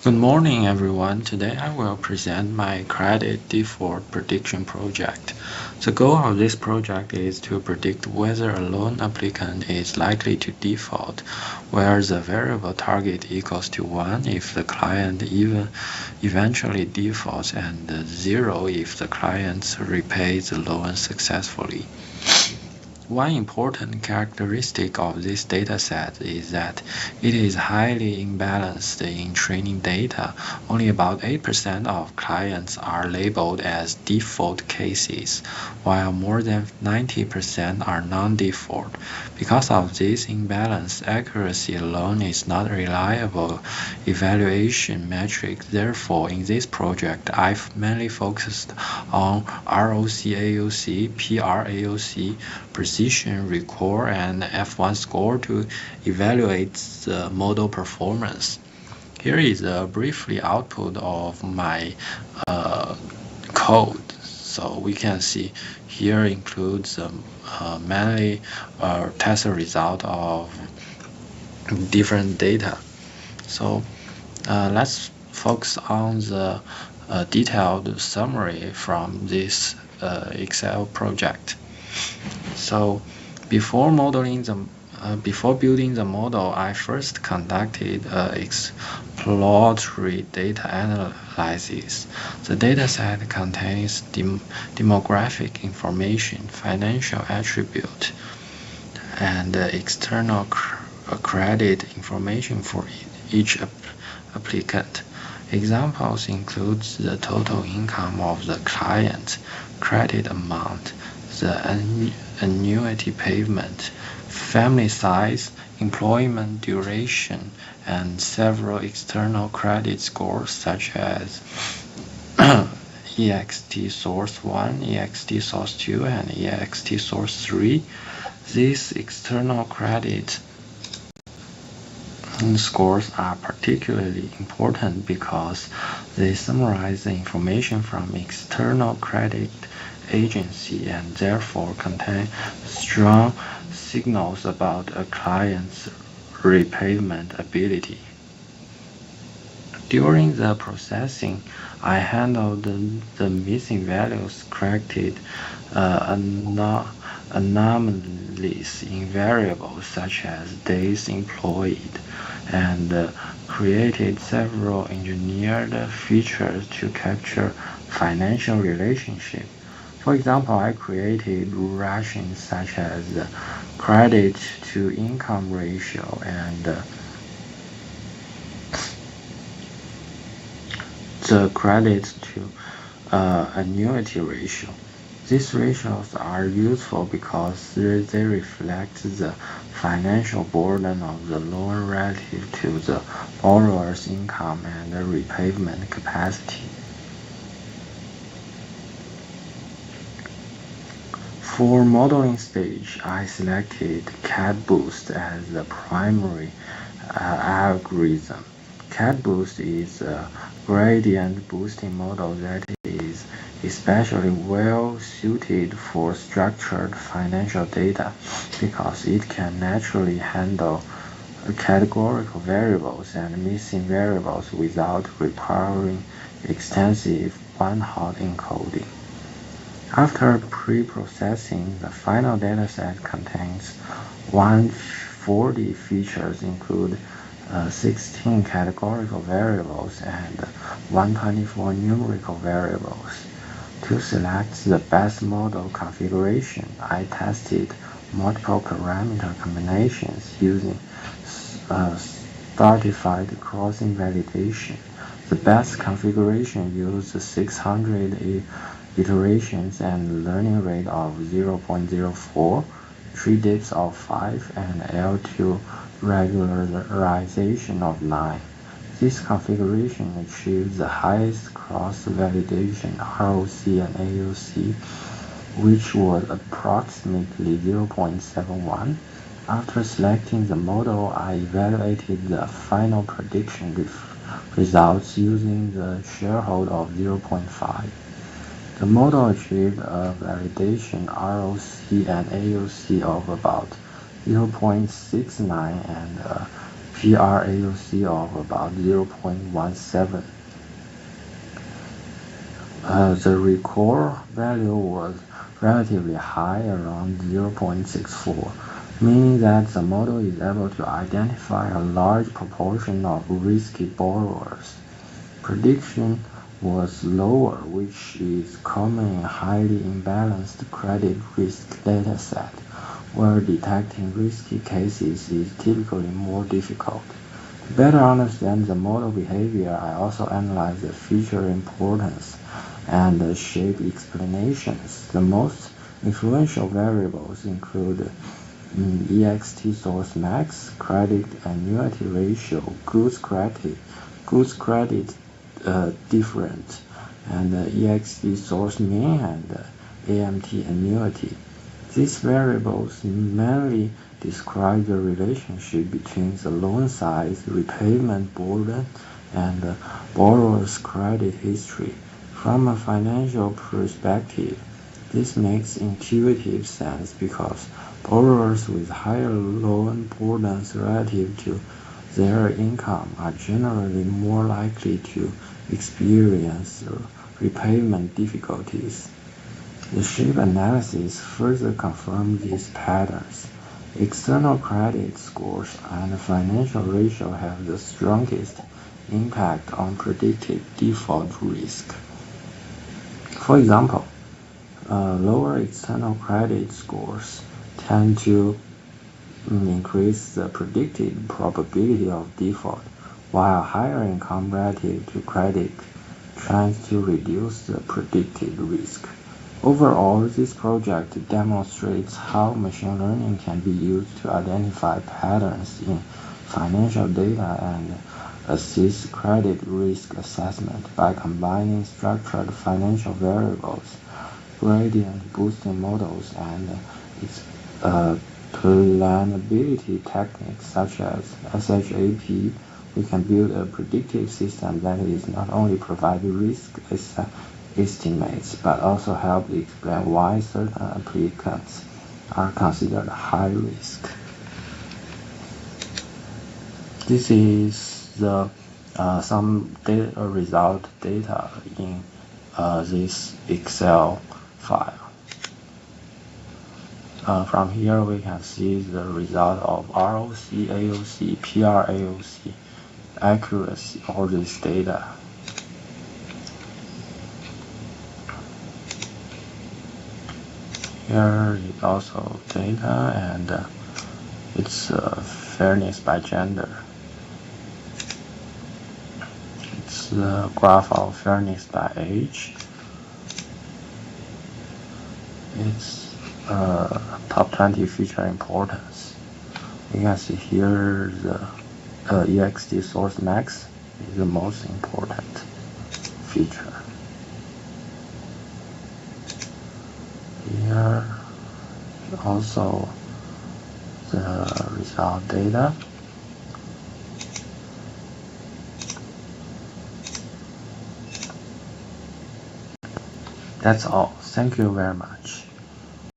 Good morning, everyone. Today I will present my credit default prediction project. The goal of this project is to predict whether a loan applicant is likely to default, where the variable target equals to 1 if the client eventually defaults and 0 if the client repays the loan successfully. One important characteristic of this dataset is that it is highly imbalanced in training data. Only about 8% of clients are labeled as default cases, while more than 90% are non-default. Because of this imbalance, accuracy alone is not a reliable evaluation metric. Therefore, in this project, I've mainly focused on ROC-AUC, PR-AUC, precision recall, and F1 score to evaluate the model performance. Here is a briefly output of my code. So we can see here includes mainly test result of different data. So let's focus on the detailed summary from this Excel project. So before before building the model, I first conducted exploratory data analysis. The dataset contains demographic information, financial attribute, and external credit information for each applicant. Examples include the total income of the client, credit amount, the annuity payment, family size, employment duration, and several external credit scores such as EXT source 1, EXT source 2, and EXT source 3. These external credit scores are particularly important because they summarize the information from external credit agency and therefore contain strong signals about a client's repayment ability. During the processing, I handled the missing values, corrected anomalies in variables such as days employed, and created several engineered features to capture financial relationships. For example, I created rations such as the credit to income ratio and the credit to annuity ratio. These ratios are useful because they reflect the financial burden of the loan relative to the borrower's income and repayment capacity. For modeling stage, I selected CAD-Boost as the primary algorithm. CAD-Boost is a gradient boosting model that is especially well suited for structured financial data because it can naturally handle categorical variables and missing variables without requiring extensive one-hot encoding. After pre-processing, the final dataset contains 140 features, include 16 categorical variables and 124 numerical variables. To select the best model configuration, I tested multiple parameter combinations using stratified crossing validation. The best configuration used 600 iterations and learning rate of 0.04, 3 dips of 5, and L2 regularization of 9. This configuration achieves the highest cross-validation ROC and AUC, which was approximately 0.71. After selecting the model, I evaluated the final prediction results using the threshold of 0.5. The model achieved a validation ROC and AUC of about 0.69 and a PRAUC of about 0.17. The recall value was relatively high, around 0.64, meaning that the model is able to identify a large proportion of risky borrowers. Prediction was lower, which is common in highly imbalanced credit risk dataset, where detecting risky cases is typically more difficult. To better understand the model behavior, I also analyzed the feature importance and the shape explanations. The most influential variables include EXT source max, credit annuity ratio, goods credit difference, and EXT source mean and AMT annuity. These variables mainly describe the relationship between the loan size, repayment burden, and borrower's credit history. From a financial perspective, this makes intuitive sense because borrowers with higher loan burdens relative to their income are generally more likely to experience repayment difficulties. The shape analysis further confirmed these patterns. External credit scores and financial ratio have the strongest impact on predicted default risk. For example, lower external credit scores tend to increase the predicted probability of default, while higher income relative to credit tends to reduce the predicted risk. Overall, this project demonstrates how machine learning can be used to identify patterns in financial data and assist credit risk assessment by combining structured financial variables, gradient boosting models, and explainability techniques such as SHAP. We can build a predictive system that is not only provide risk estimates but also help explain why certain applicants are considered high risk. This is the some result data in this Excel file. From here we can see the result of ROC, AOC, PRAOC, accuracy, all this data. Here is also data and it's fairness by gender. It's the graph of fairness by age. It's top 20 feature importance. You can see here the EXT source max is the most important feature. Here also the result data. That's all. Thank you very much.